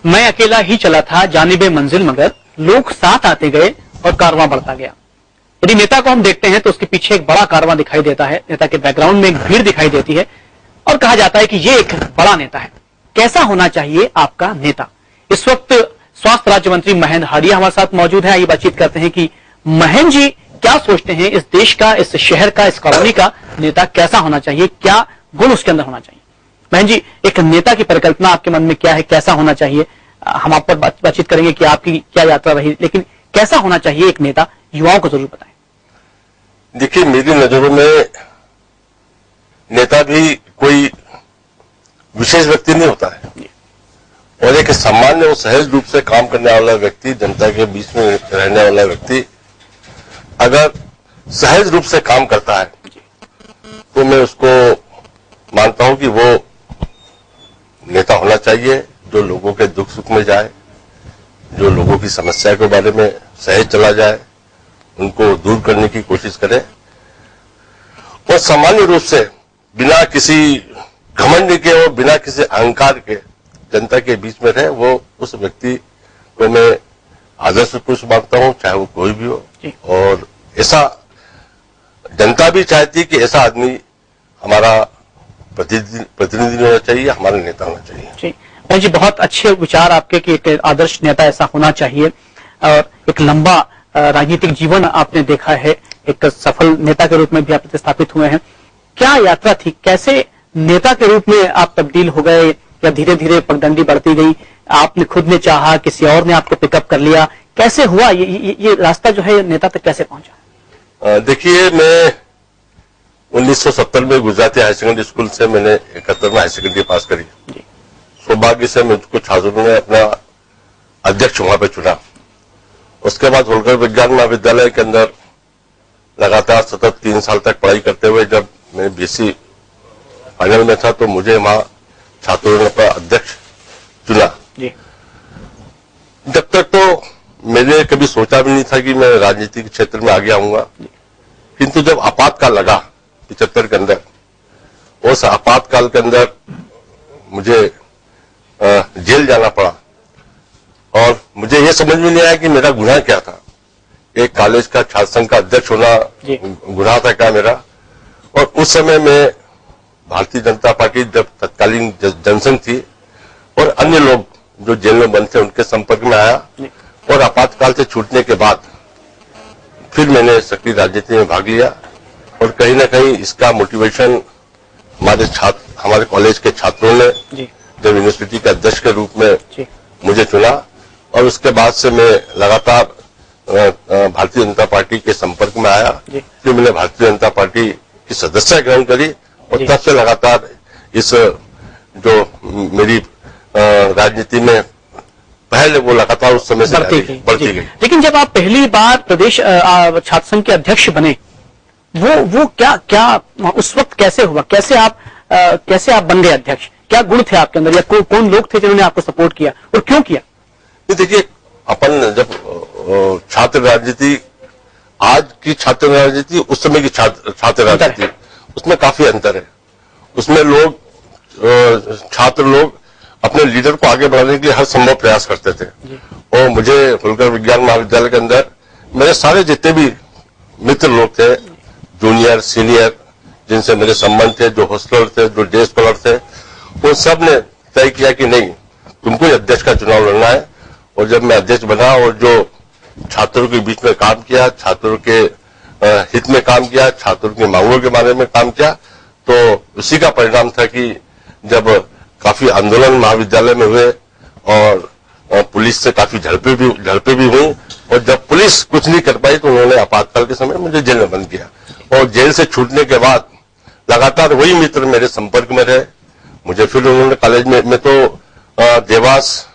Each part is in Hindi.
मैं अकेला ही चला था जानिबे मंजिल मगर लोग साथ आते गए और कारवां बढ़ता गया। यदि नेता को हम देखते हैं तो उसके पीछे एक बड़ा कारवां दिखाई देता है, नेता के बैकग्राउंड में एक भीड़ दिखाई देती है और कहा जाता है कि ये एक बड़ा नेता है। कैसा होना चाहिए आपका नेता? इस वक्त स्वास्थ्य राज्य मंत्री महेंद्र हाडिया हमारे साथ मौजूद है। आइए बातचीत करते हैं कि महेंद्र जी क्या सोचते हैं इस देश का, इस शहर का, इस कॉलोनी का नेता कैसा होना चाहिए, क्या गुण उसके अंदर होना चाहिए? महेंद्र जी, एक नेता की परिकल्पना आपके मन में क्या है, कैसा होना चाहिए? हम आप पर बातचीत करेंगे कि आपकी क्या यात्रा रही, लेकिन कैसा होना चाहिए एक नेता, युवाओं को जरूर बताएं। देखिए, मेरी नजरों में नेता भी कोई विशेष व्यक्ति नहीं होता है और एक सामान्य और सहज रूप से काम करने वाला व्यक्ति, जनता के बीच में रहने वाला व्यक्ति अगर सहज रूप से काम करता है तो मैं उसको मानता हूं कि वो नेता होना चाहिए, जो लोगों के दुख सुख में जाए, जो लोगों की समस्या के बारे में सहज चला जाए, उनको दूर करने की कोशिश करे और सामान्य रूप से बिना किसी घमंड के और बिना किसी अहंकार के जनता के बीच में रहे, वो उस व्यक्ति को मैं आदर्श पुरुष मानता हूं, चाहे वो कोई भी हो। और ऐसा जनता भी चाहती है कि ऐसा आदमी हमारा प्रतिनिधि होना चाहिए, हमारा नेता होना चाहिए। जी, बहुत अच्छे विचार आपके कि एक आदर्श नेता ऐसा होना चाहिए और एक लंबा राजनीतिक जीवन आपने देखा है, एक सफल नेता के रूप में भी आप प्रतिस्थापित हुए हैं। क्या यात्रा थी, कैसे नेता के रूप में आप तब्दील हो गए या धीरे धीरे पगडंडी बढ़ती गई? आपने खुद ने चाहा, किसी और ने आपको पिकअप कर लिया, कैसे हुआ ये रास्ता जो है नेता तक कैसे पहुंचा? देखिए, मैं 1970 में गुजराती हायर सेकेंडरी स्कूल से मैंने 71 में हायर सेकेंडरी पास करी। सौभाग्य से मुझको छात्रों ने अपना अध्यक्ष वहां पे चुना। उसके बाद होलकर विज्ञान महाविद्यालय के अंदर लगातार सतत 3 साल तक पढ़ाई करते हुए जब मैं बीएससी फाइनल में था तो मुझे वहां छात्रों ने अपना अध्यक्ष चुना। जब तक तो मैंने कभी सोचा भी नहीं था कि मैं राजनीतिक क्षेत्र में आगे आऊंगा, किंतु जब आपातकाल लगा 75 के अंदर, उस आपातकाल के अंदर मुझे जेल जाना पड़ा और मुझे यह समझ में नहीं आया कि मेरा गुनाह क्या था। एक कॉलेज का छात्र संघ का अध्यक्ष होना गुनाह था क्या मेरा? और उस समय में भारतीय जनता पार्टी जब तत्कालीन जनसंघ थी और अन्य लोग जो जेल में बंद थे उनके संपर्क में आया और आपातकाल से छूटने के बाद फिर मैंने सक्रिय राजनीति में भाग लिया और कहीं ना कहीं इसका मोटिवेशन हमारे कॉलेज के छात्रों ने जब यूनिवर्सिटी के अध्यक्ष के रूप में मुझे चुना और उसके बाद से मैं लगातार भारतीय जनता पार्टी के संपर्क में आया। फिर मैंने भारतीय जनता पार्टी की सदस्यता ग्रहण करी और तब से लगातार इस जो मेरी राजनीति में पहले वो लगातार उस समय से बढ़ती गई। लेकिन जब आप पहली बार प्रदेश छात्र संघ के अध्यक्ष बने, वो क्या उस वक्त कैसे हुआ? कैसे आप बन गए अध्यक्ष? क्या गुण थे आपके अंदर या कौन लोग थे जिन्होंने आपको सपोर्ट किया और क्यों किया? देखिए, अपन जब छात्र राजनीति, आज की छात्र राजनीति, उस समय की छात्र राजनीति, उसमें काफी अंतर है। उसमें छात्र लोग अपने लीडर को आगे बढ़ाने के लिए हर संभव प्रयास करते थे और मुझे होलकर विज्ञान महाविद्यालय के अंदर मेरे सारे जितने भी मित्र लोग थे, जूनियर सीनियर, जिनसे मेरे संबंध थे, जो हॉस्टलर थे, जो डे स्कॉलर थे, वो सब ने तय किया कि नहीं, तुमको अध्यक्ष का चुनाव लड़ना है। और जब मैं अध्यक्ष बना और जो छात्रों के बीच में काम किया, छात्रों के हित में काम किया, छात्रों की मांगों के बारे में काम किया, तो उसी का परिणाम था कि जब काफी आंदोलन महाविद्यालय में हुए और पुलिस से काफी झड़पें भी हुई और जब पुलिस कुछ नहीं कर पाई तो उन्होंने आपातकाल के समय मुझे जेल में बंद किया और जेल से छूटने के बाद लगातार वही मित्र मेरे संपर्क में रहे। मुझे फिर उन्होंने कॉलेज में तो देवास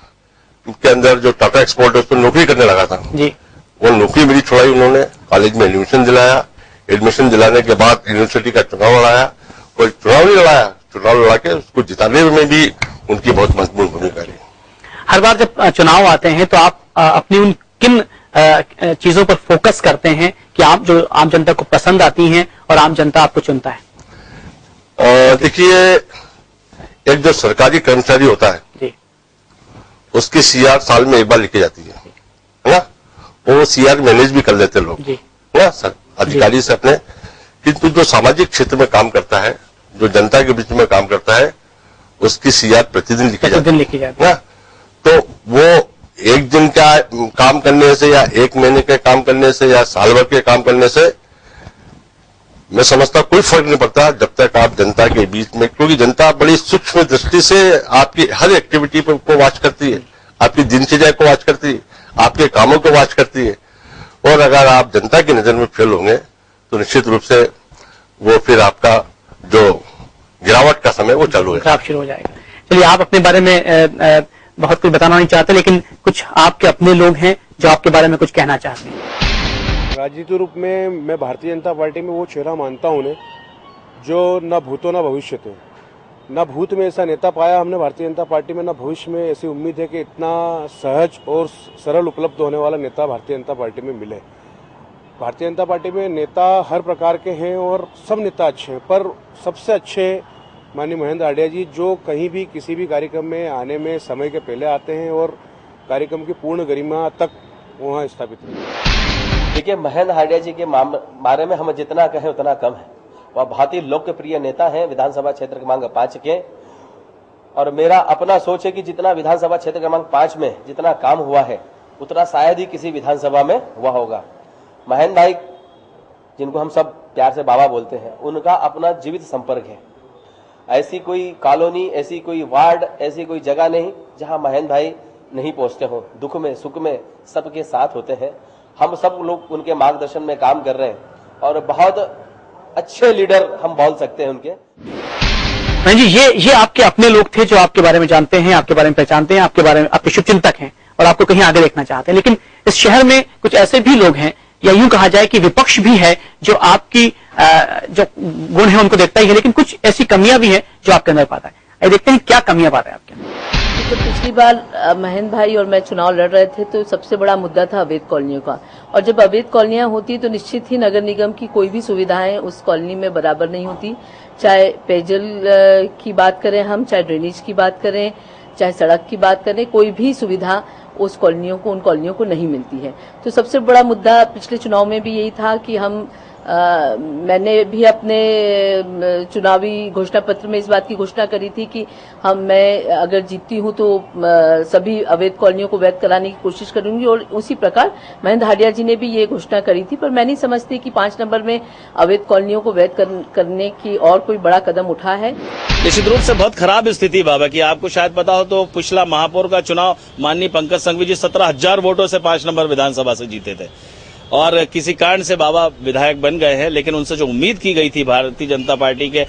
के अंदर जो टाटा एक्सपोर्ट है उसमें नौकरी करने लगा था जी। वो नौकरी मेरी छुड़ाई उन्होंने, कॉलेज में एडमिशन दिलाया, एडमिशन दिलाने के बाद यूनिवर्सिटी का चुनाव लड़ाया और चुनाव नहीं लड़ाया, चुनाव लड़ा के उसको जिताने में भी उनकी बहुत महत्वपूर्ण भूमिका रही। हर बार जब चुनाव आते हैं तो आप अपनी उन किन चीजों पर फोकस करते हैं कि आप जो आम जनता को पसंद आती हैं और आम जनता आपको चुनता है? देखिए, एक जो सरकारी कर्मचारी होता है उसकी सीआर साल में एक बार लिखी जाती है ना, वो सीआर मैनेज भी कर लेते लोग ना सर अधिकारी से अपने। किंतु जो सामाजिक क्षेत्र में काम करता है, जो जनता के बीच में काम करता है, उसकी सीआर प्रतिदिन लिखी जाती है ना। तो वो एक दिन का काम करने से या एक महीने के काम करने से या साल भर के काम करने से मैं समझता कोई फर्क नहीं पड़ता, जब तक आप जनता के बीच में, क्योंकि जनता बड़ी सूक्ष्म दृष्टि से आपकी हर एक्टिविटी को वॉच करती है, आपकी दिनचर्या को वॉच करती है, आपके कामों को वॉच करती है। और अगर आप जनता की नजर में फेल होंगे तो निश्चित रूप से वो फिर आपका जो गिरावट का समय वो चालू है, शुरू हो जाएगा। चलिए, आप अपने बारे में बहुत कुछ बताना नहीं चाहते, लेकिन कुछ आपके अपने लोग हैं जो आपके बारे में कुछ कहना चाहते हैं। राजनीतिक रूप में मैं भारतीय जनता पार्टी में वो चेहरा मानता हूं उन्हें जो न भूतो न भविष्य थे। न भूत में ऐसा नेता पाया हमने भारतीय जनता पार्टी में, न भविष्य में ऐसी उम्मीद है कि इतना सहज और सरल उपलब्ध होने वाला नेता भारतीय जनता पार्टी में मिले। भारतीय जनता पार्टी में नेता हर प्रकार के हैं और सब नेता अच्छे हैं, पर सबसे अच्छे माननीय महेंद्र हांडिया जी, जो कहीं भी किसी भी कार्यक्रम में आने में समय के पहले आते हैं और कार्यक्रम की पूर्ण गरिमा तक वहाँ स्थापित है। देखिए, महेंद्र हांडिया जी के बारे में हम जितना कहें उतना कम है। वह बहुत ही लोकप्रिय नेता हैं विधानसभा क्षेत्र क्रमांक 5 के, और मेरा अपना सोच है कि जितना विधानसभा क्षेत्र क्रमांक 5 में जितना काम हुआ है उतना शायद ही किसी विधानसभा में हुआ होगा। महेंद्र भाई, जिनको हम सब प्यार से बाबा बोलते हैं, उनका अपना जीवित संपर्क है। ऐसी कोई कॉलोनी, ऐसी कोई वार्ड, ऐसी कोई जगह नहीं जहां महेंद्र भाई नहीं पहुंचते हो। दुख में सुख में सबके साथ होते हैं। हम सब लोग उनके मार्गदर्शन में काम कर रहे हैं और बहुत अच्छे लीडर हम बोल सकते हैं उनके। जी, ये आपके अपने लोग थे जो आपके बारे में जानते हैं, आपके बारे में पहचानते हैं, आपके बारे में आपके शुभचिंतक हैं और आपको कहीं आगे देखना चाहते हैं। लेकिन इस शहर में कुछ ऐसे भी लोग हैं, या यूं कहा जाए कि विपक्ष भी है, जो आपकी जो गुण है उनको देखता ही है, लेकिन कुछ ऐसी कमियां भी हैं जो आपके अंदर पाता है। आइए देखते हैं क्या कमियां पाता है आपके अंदर। तो पिछली बार महेंद्र भाई और मैं चुनाव लड़ रहे थे तो सबसे बड़ा मुद्दा था अवैध कॉलोनियों का, और जब अवैध कॉलोनियां होती तो निश्चित ही नगर निगम की कोई भी सुविधाएं उस कॉलोनी में बराबर नहीं होती। चाहे पेयजल की बात करें हम, चाहे ड्रेनेज की बात करें, चाहे सड़क की बात करें, कोई भी सुविधा उन कॉलोनियों को नहीं मिलती है। तो सबसे बड़ा मुद्दा पिछले चुनाव में भी यही था कि मैंने भी अपने चुनावी घोषणा पत्र में इस बात की घोषणा करी थी कि मैं अगर जीतती हूं तो सभी अवैध कॉलोनियों को वैध कराने की कोशिश करूंगी, और उसी प्रकार महेंद्र हांडिया जी ने भी ये घोषणा करी थी। पर मैं नहीं समझती कि 5 नंबर में अवैध कॉलोनियों को वैध करने की और कोई बड़ा कदम उठा है। निश्चित रूप से बहुत खराब स्थिति बाबा की। आपको शायद पता हो तो पिछला महापौर का चुनाव माननीय पंकज संघवी जी 17,000 वोटों से 5 नंबर विधानसभा से जीते थे, और किसी कारण से बाबा विधायक बन गए हैं। लेकिन उनसे जो उम्मीद की गई थी भारतीय जनता पार्टी के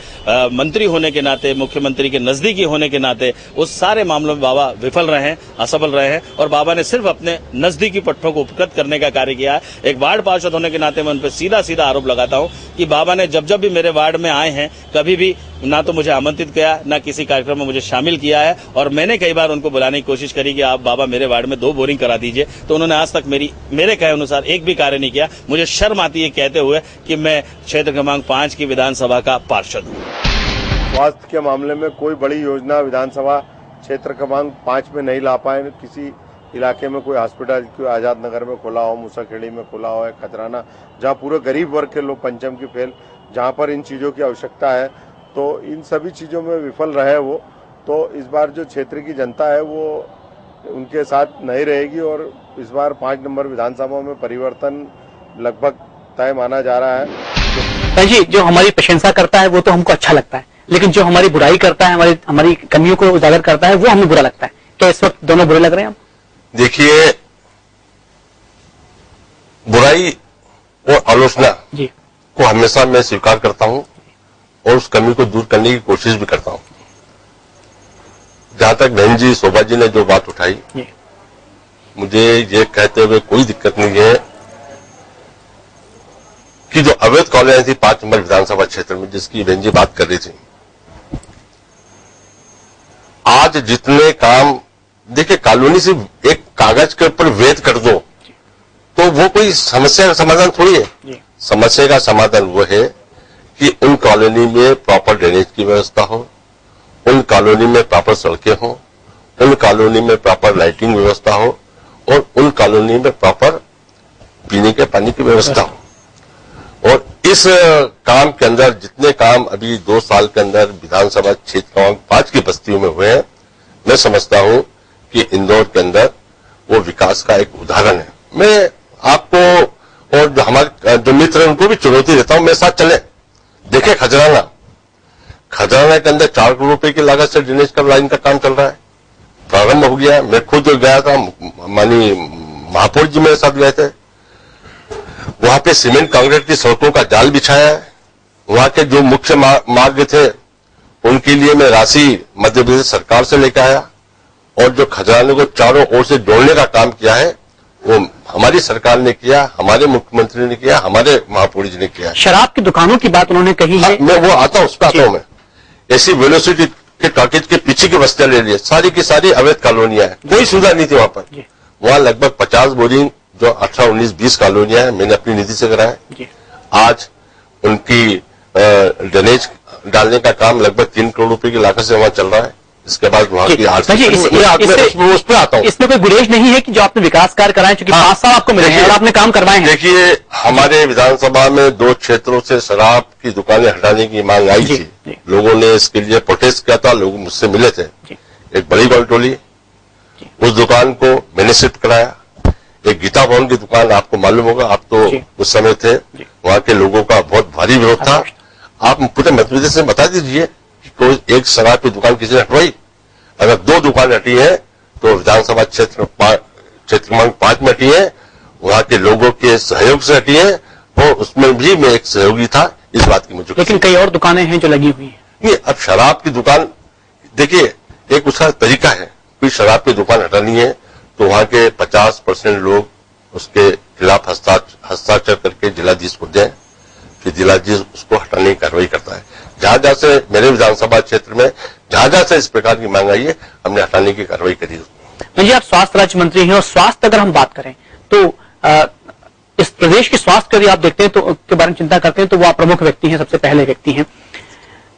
मंत्री होने के नाते, मुख्यमंत्री के नजदीकी होने के नाते, उस सारे मामलों में बाबा विफल रहे हैं, असफल रहे हैं, और बाबा ने सिर्फ अपने नजदीकी पट्टों को उपकृत करने का कार्य किया है। एक वार्ड पार्षद होने के नाते मैं उन पर सीधा सीधा आरोप लगाता हूं कि बाबा ने जब भी मेरे वार्ड में आए हैं कभी भी ना तो मुझे आमंत्रित किया, ना किसी कार्यक्रम में मुझे शामिल किया है। और मैंने कई बार उनको बुलाने की कोशिश करी कि आप बाबा मेरे वार्ड में 2 बोरिंग करा दीजिए, तो उन्होंने आज तक मेरे कहे अनुसार एक भी कार्य नहीं किया। मुझे शर्म आती है कहते हुए कि मैं क्षेत्र क्रमांक 5 की विधानसभा का पार्षद हूँ। स्वास्थ्य के मामले में कोई बड़ी योजना विधानसभा क्षेत्र क्रमांक 5 में नहीं ला पाए। किसी इलाके में कोई हॉस्पिटल, कोई आजाद नगर में खुला हो, मूसाखेड़ी में खुला हो, खतराना, जहाँ पूरे गरीब वर्ग के लोग, पंचम की फेल, जहाँ पर इन चीजों की आवश्यकता है, तो इन सभी चीजों में विफल रहे वो। तो इस बार जो क्षेत्र की जनता है वो उनके साथ नहीं रहेगी, और इस बार 5 नंबर विधानसभा में परिवर्तन लगभग तय माना जा रहा है। जी, जो हमारी प्रशंसा करता है वो तो हमको अच्छा लगता है, लेकिन जो हमारी बुराई करता है, हमारी कमियों को उजागर करता है, वो हमें बुरा लगता है। क्या इस वक्त दोनों बुरे लग रहे हैं आप? देखिए, बुराई और आलोचना जी को हमेशा मैं स्वीकार करता हूं और उस कमी को दूर करने की कोशिश भी करता हूं। जहां तक बहन जी, शोभा जी ने जो बात उठाई, मुझे ये कहते हुए कोई दिक्कत नहीं है कि जो अवैध कॉलोनियां थी 5 नंबर विधानसभा क्षेत्र में, जिसकी बहन जी बात कर रही थी, आज जितने काम, देखिए, कॉलोनी से एक कागज के ऊपर वैध कर दो तो वो कोई समस्या का समाधान थोड़ी है। समस्या का समाधान वो है कि उन कॉलोनी में प्रॉपर ड्रेनेज की व्यवस्था हो, उन कॉलोनी में प्रॉपर सड़कें हों, उन कॉलोनी में प्रॉपर लाइटिंग व्यवस्था हो और उन कॉलोनी में प्रॉपर पीने के पानी की व्यवस्था हो। और इस काम के अंदर जितने काम अभी 2 साल के अंदर विधानसभा क्षेत्र क्रमांक 5 की बस्तियों में हुए हैं, मैं समझता हूं कि इंदौर के अंदर वो विकास का एक उदाहरण है। मैं आपको और जो हमारे जो मित्र हैं उनको भी चुनौती देता हूं, मेरे साथ चले, देखे खजराना के अंदर 4 करोड़ रुपए की लागत से ड्रेनेज का लाइन का काम चल रहा है, प्रारंभ हो गया है। मैं खुद जो गया था, माननीय महापौर जी मेरे साथ गए थे, वहां पे सीमेंट कांक्रीट की सड़कों का जाल बिछाया है। वहां के जो मुख्य मार्ग थे उनके लिए मैं राशि मध्य प्रदेश सरकार से लेकर आया और जो खजराने को चारों ओर से जोड़ने का काम किया है वो हमारी सरकार ने किया, हमारे मुख्यमंत्री ने किया, हमारे महापौर जी ने किया। शराब की दुकानों की बात उन्होंने कही है। मैं वो आता हूं, उस पर आता हूं। मैं ऐसी वेलोसिटी के टॉकीज के पीछे की बस्तियां ले ली, सारी की सारी अवैध कॉलोनियां हैं, कोई सुविधा नहीं थी वहां पर। वहां लगभग 50 बोरिंग जो 18, 19, 20 कॉलोनियां हैं, मैंने अपनी निधि से कराया। आज उनकी ड्रेनेज डालने का काम लगभग 3 करोड़ रुपए की लागत से वहां चल रहा है। इसके बाद वहां की आर्थिक उस पर आता हूं। इसमें कोई गुरेज नहीं है कि जो आपने विकास कार्य कराए, चूंकि 5 साल आपको मिले हैं और आपने काम करवाए हैं। देखिए, हमारे विधानसभा में 2 क्षेत्रों से शराब की दुकानें हटाने की मांग आई थी। लोगों ने इसके लिए प्रोटेस्ट किया था, लोग मुझसे मिले थे। एक बड़ी गौलटोली, उस दुकान को मैंने शिफ्ट कराया। एक गीता भवन की दुकान, आपको मालूम होगा, आप तो उस समय थे, वहां के लोगों का बहुत भारी विरोध था। आप पूरे मध्य प्रदेश में बता दीजिए कि कोई एक शराब की दुकान किसी ने हटवाई? अगर 2 दुकान हटी है तो विधानसभा क्षेत्र क्रमांक 5 में हटी है, वहां के लोगों के सहयोग से हटी है और उसमें भी मैं एक सहयोगी था इस बात की मुझे। लेकिन कई और दुकानें हैं जो लगी हुई हैं। नहीं, अब शराब की दुकान, देखिए एक उसका तरीका है, कोई शराब की दुकान हटानी है तो वहां के 50% लोग उसके खिलाफ हस्ताक्षर करके जिलाधीश को दें, फिर जिलाधीश उसको हटाने की कार्रवाई करता है। जहां से मेरे विधानसभा क्षेत्र में जहां से इस प्रकार की मांग आई है, हमने हटाने की कार्रवाई करी। जी, आप स्वास्थ्य राज्य मंत्री हैं और स्वास्थ्य अगर हम बात करें तो इस प्रदेश के स्वास्थ्य यदि आप देखते हैं तो के बारे में चिंता करते हैं तो वो आप प्रमुख व्यक्ति हैं, सबसे पहले व्यक्ति हैं।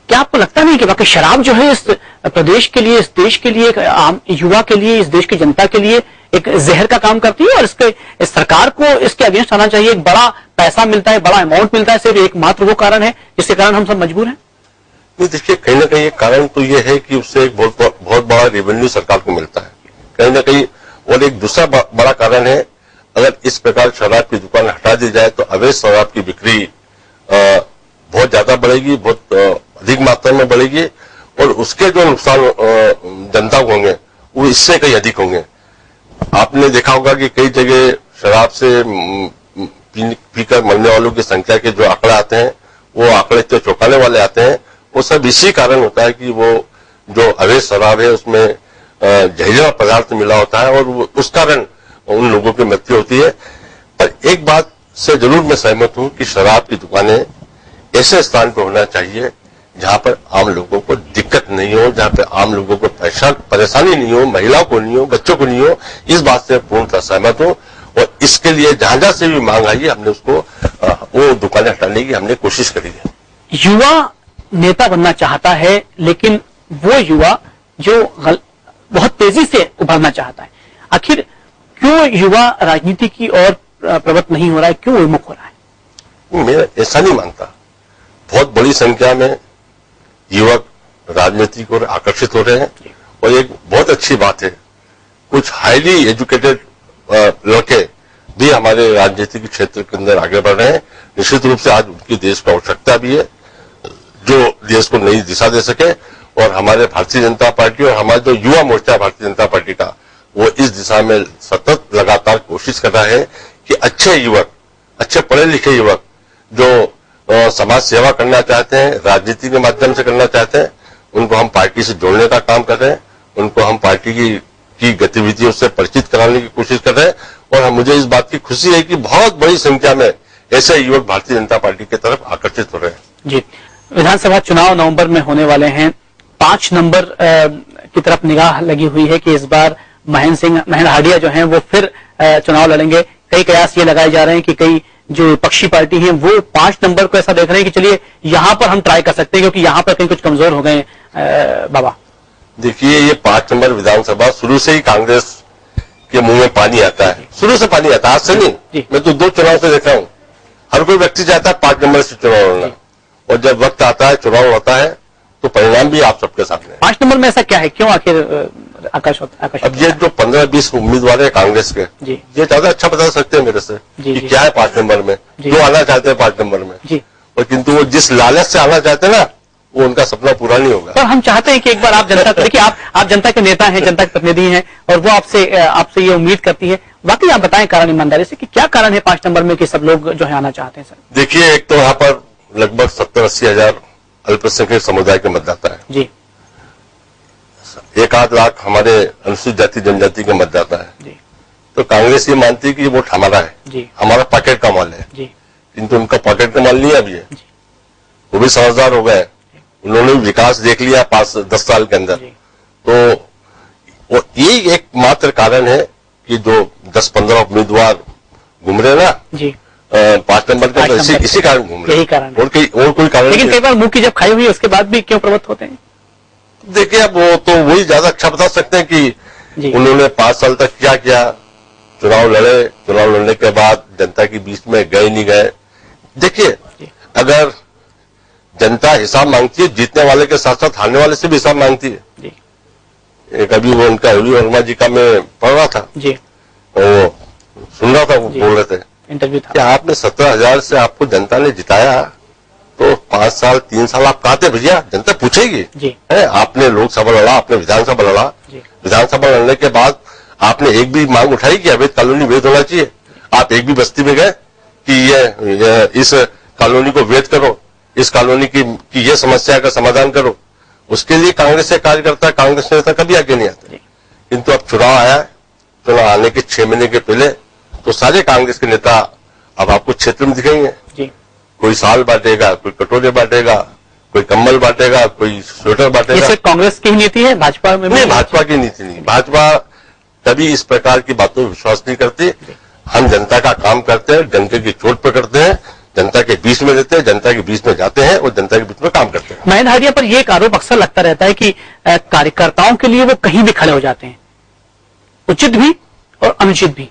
क्या आपको लगता नहीं कि वाकई शराब जो है इस प्रदेश के लिए, इस देश के लिए, आम युवा के लिए, इस देश की जनता के लिए एक जहर का काम करती है और इसके सरकार को इसके अगेंस्ट आना चाहिए? एक बड़ा पैसा मिलता है, बड़ा अमाउंट मिलता है, सिर्फ एकमात्र वो कारण है जिसके कारण हम सब मजबूर हैं? नहीं, देखिए, कहीं ना कहीं एक कारण तो ये है कि उससे एक बहुत बड़ा रेवेन्यू सरकार को मिलता है कहीं ना कहीं। और एक दूसरा बड़ा कारण है, अगर इस प्रकार शराब की दुकान हटा दी जाए तो अवैध शराब की बिक्री बहुत ज्यादा बढ़ेगी, बहुत अधिक मात्रा में बढ़ेगी और उसके जो नुकसान जनता को होंगे वो इससे कहीं अधिक होंगे। आपने देखा होगा कि कई जगह शराब से पीकर मरने वालों की संख्या के जो आंकड़े आते हैं, वो आंकड़े तो चौंकाने वाले आते हैं। वो सब इसी कारण होता है कि वो जो अवैध शराब है उसमें जहरीला पदार्थ मिला होता है और उस कारण उन लोगों की मृत्यु होती है। पर एक बात से जरूर मैं सहमत हूं कि शराब की दुकानें ऐसे स्थान पर होना चाहिए जहां पर आम लोगों को दिक्कत नहीं हो, जहां पर आम लोगों को परेशानी नहीं हो, महिलाओं को नहीं हो, बच्चों को नहीं हो। इस बात से पूर्णतः सहमत हूं और इसके लिए जहां से भी मांग आई है हमने उसको वो दुकानें हटाने की हमने कोशिश करी है। युवा नेता बनना चाहता है, लेकिन वो युवा जो बहुत तेजी से उभरना चाहता है, आखिर क्यों युवा राजनीति की ओर प्रवृत्त नहीं हो रहा है, क्यों विमुख हो रहा है? मैं ऐसा नहीं मानता। बहुत बड़ी संख्या में युवक राजनीति को आकर्षित हो रहे हैं और एक बहुत अच्छी बात है, कुछ हाईली एजुकेटेड लड़के भी हमारे राजनीतिक क्षेत्र के अंदर आगे बढ़ रहे हैं। निश्चित रूप से आज उनकी देश को आवश्यकता भी है जो देश को नई दिशा दे सके और हमारे भारतीय जनता पार्टी और हमारा जो युवा मोर्चा भारतीय जनता पार्टी का, वो इस दिशा में सतत लगातार कोशिश कर रहा है कि अच्छे युवक, अच्छे पढ़े लिखे युवक जो समाज सेवा करना चाहते हैं, राजनीति के माध्यम से करना चाहते हैं, उनको हम पार्टी से जोड़ने का काम कर रहे हैं, उनको हम पार्टी की गतिविधियों से परिचित कराने की कोशिश कर रहे हैं और मुझे इस बात की खुशी है कि बहुत बड़ी संख्या में ऐसे युवक भारतीय जनता पार्टी की तरफ आकर्षित हो रहे हैं। जी, विधानसभा चुनाव नवंबर में होने वाले हैं। 5 नंबर की तरफ निगाह लगी हुई है कि इस बार महेंद्र हाडिया जो हैं वो फिर चुनाव लड़ेंगे। कई कयास ये लगाए जा रहे हैं कि कई जो विपक्षी पार्टी है वो 5 नंबर को ऐसा देख रहे हैं कि चलिए यहां पर हम ट्राई कर सकते हैं क्योंकि यहां पर कहीं कुछ कमजोर हो गए। बाबा, देखिए, ये 5 नंबर विधानसभा शुरू से ही कांग्रेस के मुंह में पानी आता है, शुरू से पानी आता है, आज से नहीं। मैं तो 2 चुनाव से देखा हूं, हर कोई व्यक्ति चाहता है 5 नंबर से चुनाव लड़ना, और जब वक्त आता है, चुनाव होता है, तो परिणाम भी आप सबके सामने है। 5 नंबर में ऐसा क्या है, क्यों आखिर आकाश अब ये जो 15-20 उम्मीदवार है कांग्रेस के, ये ज्यादा अच्छा बता सकते हैं मेरे से कि क्या है 5 नंबर में, जो आना चाहते हैं 5 नंबर में, और किंतु वो जिस लालच से आना चाहते हैं ना, वो उनका सपना पूरा नहीं होगा। पर हम चाहते हैं कि एक बार आप जनता, देखिए आप जनता के नेता हैं, जनता के प्रतिनिधि हैं, और वो आपसे ये उम्मीद करती है। वाकई आप बताएं कारण ईमानदारी से कि क्या कारण है 5 नंबर में कि सब लोग जो है आना चाहते हैं। सर देखिए, एक तो यहाँ पर लगभग 70-80 हजार अल्पसंख्यक समुदाय के मतदाता है जी, 1-8 लाख हमारे अनुसूचित जाति जनजाति के मतदाता है जी। तो कांग्रेस ये मानती है कि ये वोट हमारा है जी, हमारा पॉकेट का माल है जी, किंतु उनका पॉकेट का माल नहीं है अभी है। वो भी समझदार हो गए, उन्होंने विकास देख लिया 5-10 साल के अंदर। तो ये एकमात्र कारण है कि जो 10-15 उम्मीदवार घूम रहे ना जी 5 नंबर के, तो इसी कारण घूम रहे, यही कारण, और कोई कारण। लेकिन कई बार मुंह की जब खाई हुई उसके बाद भी क्यों प्रवृत्त होते हैं? देखिए, अब वो तो वही ज्यादा अच्छा बता सकते हैं कि उन्होंने 5 साल तक क्या किया, चुनाव लड़े, चुनाव लड़ने के बाद जनता के बीच में गए नहीं गए। देखिए, अगर जनता हिसाब मांगती है, जीतने वाले के साथ साथ हारने वाले से भी हिसाब मांगती है। एक अभी वो उनका रवि वर्मा जी का मैं पढ़ रहा था जी, वो सुन रहा था, वो बोल रहे थे इंटरव्यू था कि आपने 17,000 से आपको जनता ने जिताया, तो 5 साल 3 साल आप कहाँ थे भैया, जनता पूछेगी जी। आपने लोकसभा लड़ा, आपने विधानसभा लड़ा, विधानसभा लड़ने के बाद आपने एक भी मांग उठाई कि अवैध कॉलोनी वैध होना चाहिए? आप एक भी बस्ती में गए कि ये इस कॉलोनी को वैध करो, इस कॉलोनी की ये समस्या का समाधान करो? उसके लिए कांग्रेस के कार्यकर्ता, कांग्रेस नेता कभी आगे नहीं आते। किंतु अब चुनाव आया, चुनाव आने के 6 महीने के पहले तो सारे कांग्रेस के नेता अब आपको क्षेत्र में दिखेंगे जी। कोई साल बांटेगा, कोई कटोरे बांटेगा, कोई कंबल बांटेगा, कोई स्वेटर बांटेगा। ये सिर्फ कांग्रेस की ही नीति है, भाजपा में नहीं, भाजपा की नीति नहीं। भाजपा कभी इस प्रकार की बातों में विश्वास नहीं करती। हम जनता का काम करते हैं, जनता की चोट पकड़ते हैं, जनता के बीच में रहते हैं, जनता के बीच में जाते हैं और जनता के बीच में काम करते हैं। महेंद्र हाडिया पर यह एक आरोप अक्सर लगता रहता है कि कार्यकर्ताओं के लिए वो कहीं भी खड़े हो जाते हैं, उचित भी और अनुचित भी।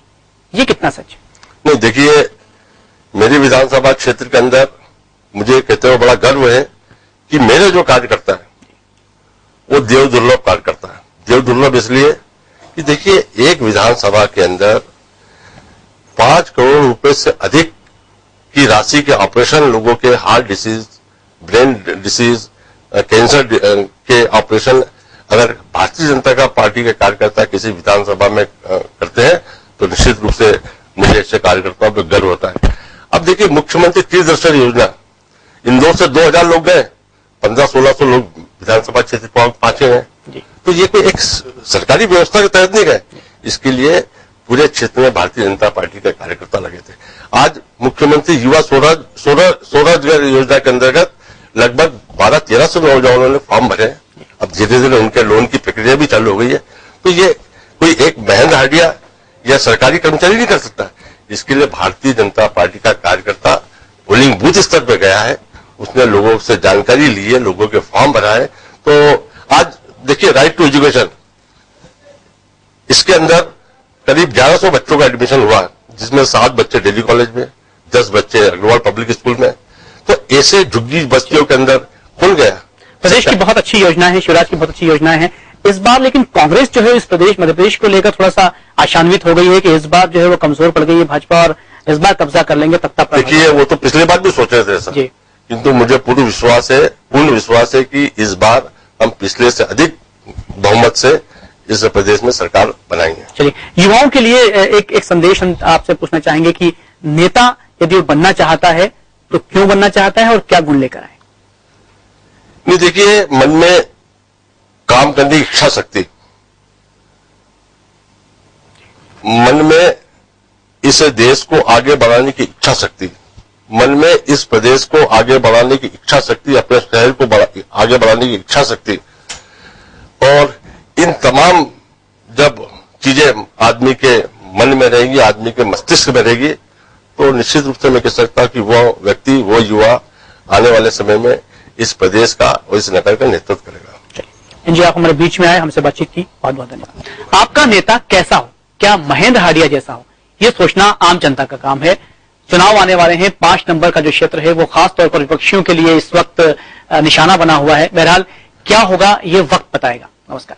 ये कितना सच है? नहीं, देखिए, मेरी विधानसभा क्षेत्र के अंदर मुझे कहते हुए बड़ा गर्व है कि मेरे जो कार्यकर्ता है वो देव दुर्लभ कार्यकर्ता है। देव दुर्लभ इसलिए कि देखिए, एक विधानसभा के अंदर 5 करोड़ रुपए से अधिक की राशि के ऑपरेशन, लोगों के heart disease, brain disease, cancer के ऑपरेशन अगर भारतीय जनता पार्टी के कार्यकर्ता किसी विधानसभा में करते हैं तो निश्चित रूप से मुझे ऐसे कार्यकर्ताओं पर गर्व होता है। अब देखिए, मुख्यमंत्री त्रिदर्शन योजना, इंदौर से 2,000 लोग गए, 1500-1600 लोग विधानसभा क्षेत्र पहुंचे हैं। तो ये कोई एक सरकारी व्यवस्था के तहत नहीं गए, इसके लिए पूरे क्षेत्र में भारतीय जनता पार्टी के कार्यकर्ता लगे थे। आज मुख्यमंत्री युवा स्वरोजगार योजना के अंतर्गत लगभग 1200-1300 नौजवानों ने फॉर्म भरे। अब धीरे धीरे उनके लोन की प्रक्रिया भी चालू हो गई है। तो ये कोई एक महेंद्र हाडिया या सरकारी कर्मचारी नहीं कर सकता। इसके लिए भारतीय जनता पार्टी का कार्यकर्ता पोलिंग बूथ स्तर पर गया है, उसने लोगों से जानकारी ली है, लोगों के फॉर्म भरा है। तो आज देखिए, राइट टू एजुकेशन, इसके अंदर करीब 1100 बच्चों का एडमिशन हुआ, जिसमें 7 बच्चे दिल्ली कॉलेज में, 10 बच्चे अग्रवाल पब्लिक स्कूल में। तो ऐसे झुग्गी बस्तियों के अंदर खुल गया। प्रदेश की बहुत अच्छी योजना है, शिवराज की बहुत अच्छी योजना है इस बार, लेकिन कांग्रेस जो है इस प्रदेश मध्य प्रदेश को लेकर थोड़ा सा आशान्वित हो गई है कि इस बार जो है वो कमजोर पड़ गई है भाजपा और इस बार कब्जा कर लेंगे तख्ता पर। देखिए, वो तो पिछले बार भी सोच रहे थे सर, किंतु मुझे पूर्ण विश्वास है कि इस बार हम पिछले से अधिक बहुमत से इस प्रदेश में सरकार बनाएंगे। चलिए, युवाओं के लिए एक संदेश हम आपसे पूछना चाहेंगे कि नेता यदि वो बनना चाहता है तो क्यों बनना चाहता है और क्या गुण लेकर आए? नहीं, देखिए, मन में काम करने की इच्छा शक्ति, मन में इस देश को आगे बढ़ाने की इच्छा शक्ति, मन में इस प्रदेश को आगे बढ़ाने की इच्छा शक्ति, अपने शहर को आगे बढ़ाने की इच्छा शक्ति, और इन तमाम जब चीजें आदमी के मन में रहेगी, आदमी के मस्तिष्क में रहेगी, तो निश्चित रूप से मैं कह सकता हूं कि वो व्यक्ति, वो युवा आने वाले समय में इस प्रदेश का और इस नगर का नेतृत्व करेगा। जी आप हमारे बीच में आए, हमसे बातचीत की, बहुत बहुत धन्यवाद। आपका नेता कैसा हो, क्या महेंद्र हाडिया जैसा हो, ये सोचना आम जनता का काम है। चुनाव आने वाले हैं, 5 नंबर का जो क्षेत्र है वो खास तौर पर विपक्षियों के लिए इस वक्त निशाना बना हुआ है। बहरहाल क्या होगा ये वक्त बताएगा। नमस्कार।